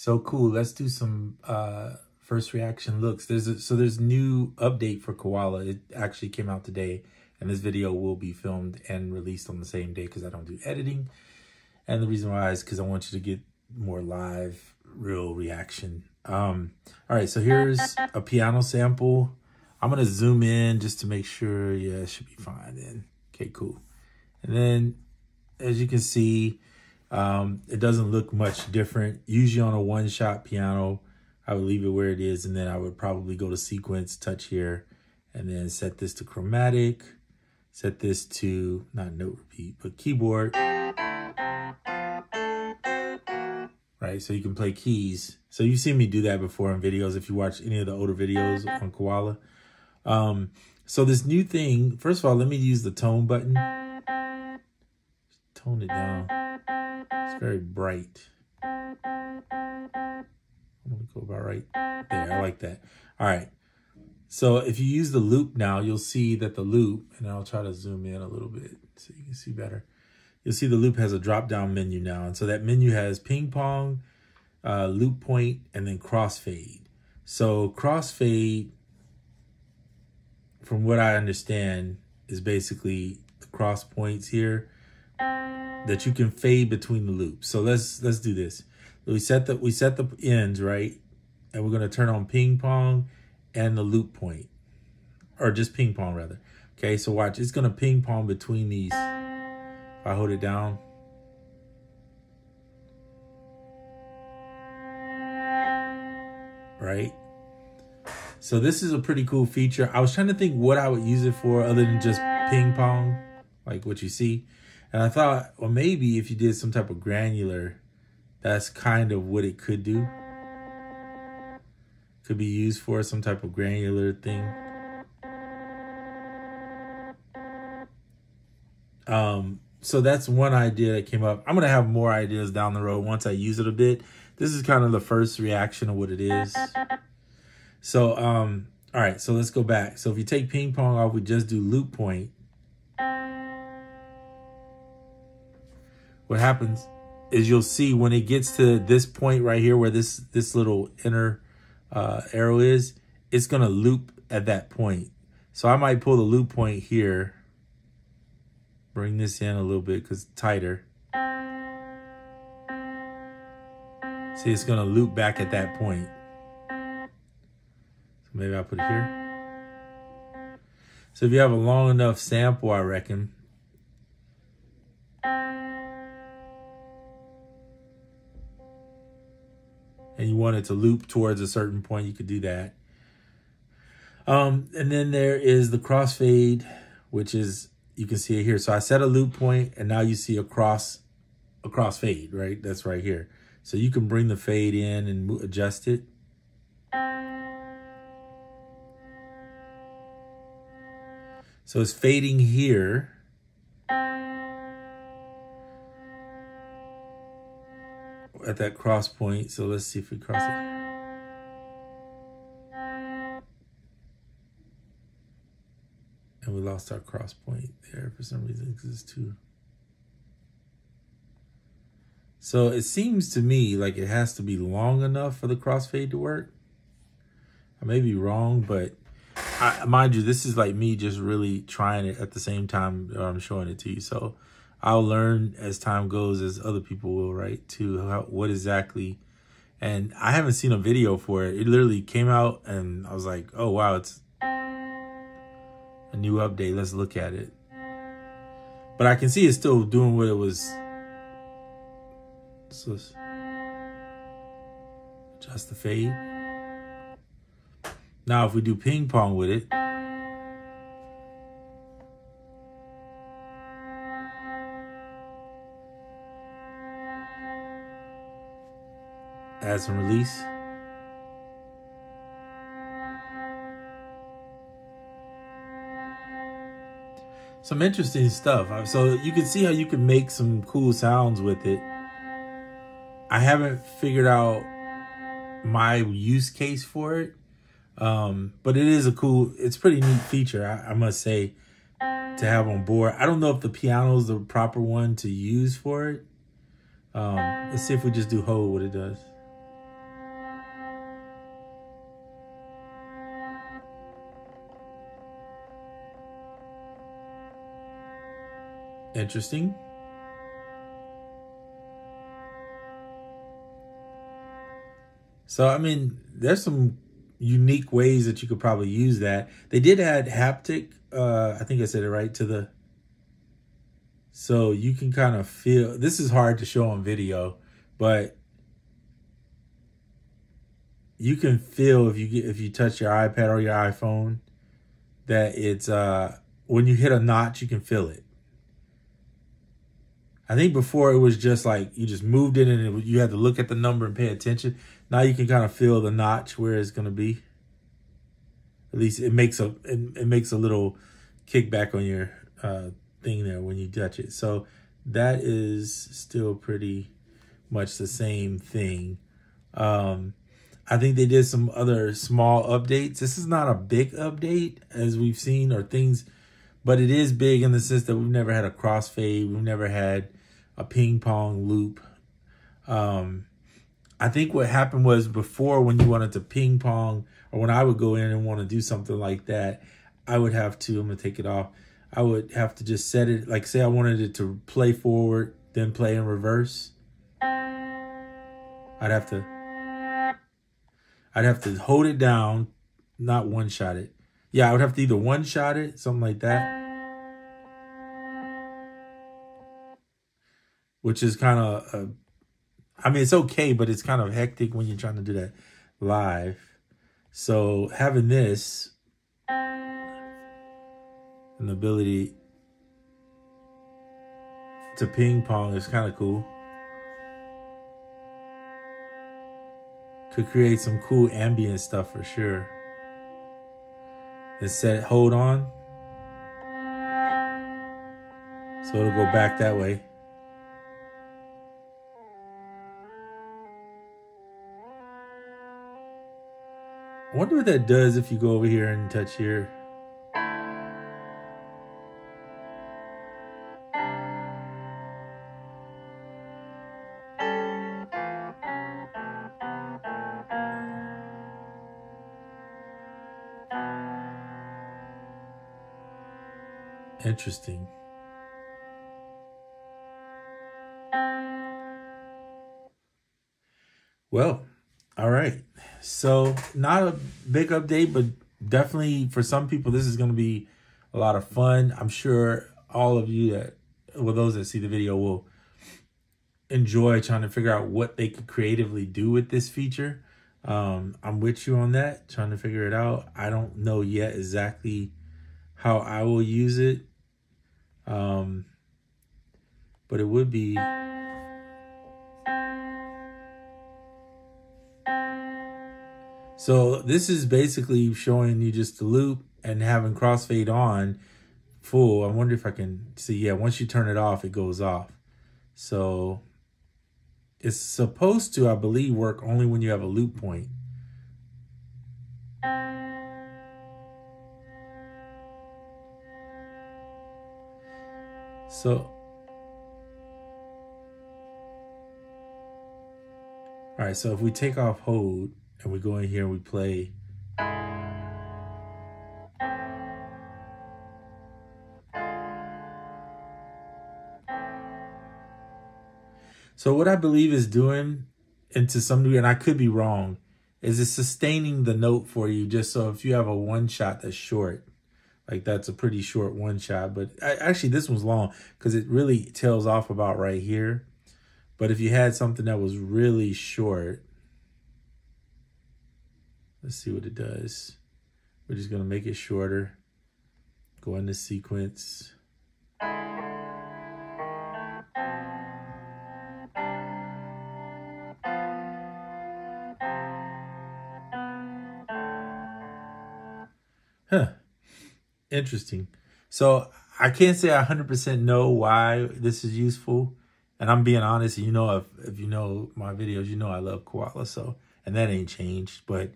So cool. Let's do some first reaction looks. There's new update for Koala. It actually came out today, and this video will be filmed and released on the same day because I don't do editing. And the reason why is because I want you to get more live, real reaction. All right, so here's a piano sample. I'm gonna zoom in just to make sure. Yeah, it should be fine then. Okay, cool. And then, as you can see, it doesn't look much different. Usually on a one-shot piano, I would leave it where it is, and then I would probably go to sequence, touch here, and then set this to chromatic, set this to, not note repeat, but keyboard. Right, so you can play keys. So you've seen me do that before in videos if you watch any of the older videos on Koala. So this new thing, first of all, let me use the tone button. Just tone it down. It's very bright. I'm gonna go about right there. I like that. All right. So if you use the loop now, you'll see that the loop, and I'll try to zoom in a little bit so you can see better. You'll see the loop has a drop-down menu now. And so that menu has ping pong, loop point, and then crossfade. So crossfade, from what I understand, is basically the cross points here that you can fade between the loops. So let's do this. We set the ends, right? And we're gonna turn on ping pong and the loop point. Or just ping pong rather. Okay, so watch, it's gonna ping pong between these. If I hold it down. Right? So this is a pretty cool feature. I was trying to think what I would use it for other than just ping pong, like what you see. And I thought, well, maybe if you did some type of granular, that's kind of what it could do. Could be used for some type of granular thing. So that's one idea that came up. I'm going to have more ideas down the road once I use it a bit. This is kind of the first reaction of what it is. So, all right, so let's go back. So if you take ping pong off, we just do loop point. What happens is you'll see when it gets to this point right here where this little inner arrow is, it's going to loop at that point. So I might pull the loop point here. Bring this in a little bit because it's tighter. See, it's going to loop back at that point. So maybe I'll put it here. So if you have a long enough sample, I reckon, and you want it to loop towards a certain point, you could do that. And then there is the crossfade, which is, you can see it here. So I set a loop point, and now you see a crossfade, right? That's right here. So you can bring the fade in and adjust it. So it's fading here. At that cross point. So let's see if we cross it. And we lost our cross point there for some reason because it's too. So it seems to me like it has to be long enough for the crossfade to work. I may be wrong, but mind you, this is like me just really trying it at the same time I'm showing it to you. So I'll learn as time goes, as other people will, right, too, what exactly. And I haven't seen a video for it. It literally came out, and I was like, oh, wow, it's a new update. Let's look at it. But I can see it's still doing what it was. So adjust the fade. Now, if we do ping pong with it, add some release. Some interesting stuff. So you can see how you can make some cool sounds with it. I haven't figured out my use case for it. But it is it's pretty neat feature, I must say, to have on board. I don't know if the piano is the proper one to use for it. Let's see if we just do hold what it does. Interesting. So, I mean, there's some unique ways that you could probably use that. They did add haptic, I think I said it right, to the... So you can kind of feel... This is hard to show on video, but you can feel if you touch your iPad or your iPhone that it's... when you hit a notch, you can feel it. I think before it was just like you just moved it and you had to look at the number and pay attention. Now you can kind of feel the notch where it's going to be. At least it makes a little kickback on your thing there when you touch it. So that is still pretty much the same thing. I think they did some other small updates. This is not a big update as we've seen or things, but it is big in the sense that we've never had a crossfade. We've never had a ping pong loop. I think what happened was before when you wanted to ping pong or when I would go in and want to do something like that, I would have to, I'm going to take it off. I would have to just set it, like say I wanted it to play forward, then play in reverse. I'd have to hold it down, not one-shot it. Yeah, I would have to either one-shot it, something like that. Which is kind of, I mean, it's okay, but it's kind of hectic when you're trying to do that live. So having this, an ability to ping pong is kind of cool. Could create some cool ambient stuff for sure. And set, hold on. So it'll go back that way. I wonder what that does if you go over here and touch here. Interesting. Well, all right. So not a big update, but definitely for some people, this is going to be a lot of fun. I'm sure all of you that, well, those that see the video will enjoy trying to figure out what they could creatively do with this feature. I'm with you on that, trying to figure it out. I don't know yet exactly how I will use it. But it would be... So this is basically showing you just the loop and having crossfade on full. I wonder if I can see. Yeah, once you turn it off, it goes off. So it's supposed to, I believe, work only when you have a loop point. So, all right, so if we take off hold and we go in here and we play. So what I believe is doing, and to some degree, and I could be wrong, is it's sustaining the note for you. Just so if you have a one shot that's short, like that's a pretty short one shot, but actually this one's long because it really tails off about right here. But if you had something that was really short, let's see what it does. We're just gonna make it shorter. Go into sequence. Huh. Interesting. So I can't say I 100% know why this is useful. And I'm being honest, you know, if you know my videos, you know I love Koala. So, and that ain't changed. But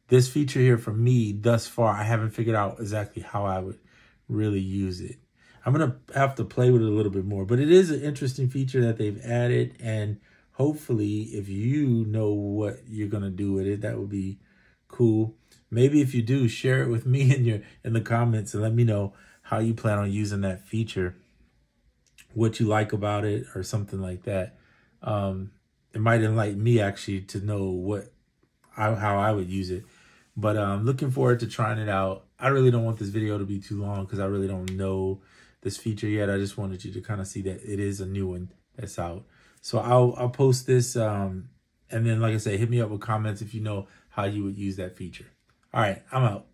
this feature here for me, thus far, I haven't figured out exactly how I would really use it. I'm going to have to play with it a little bit more. But it is an interesting feature that they've added. And hopefully, if you know what you're going to do with it, that would be cool. Maybe if you do, share it with me in the comments and let me know how you plan on using that feature. what you like about it or something like that. It might enlighten me actually to know how I would use it. But looking forward to trying it out. I really don't want this video to be too long because I really don't know this feature yet. I just wanted you to kind of see that it is a new one that's out. So I'll post this, and then like I said, hit me up with comments if you know how you would use that feature. All right, I'm out.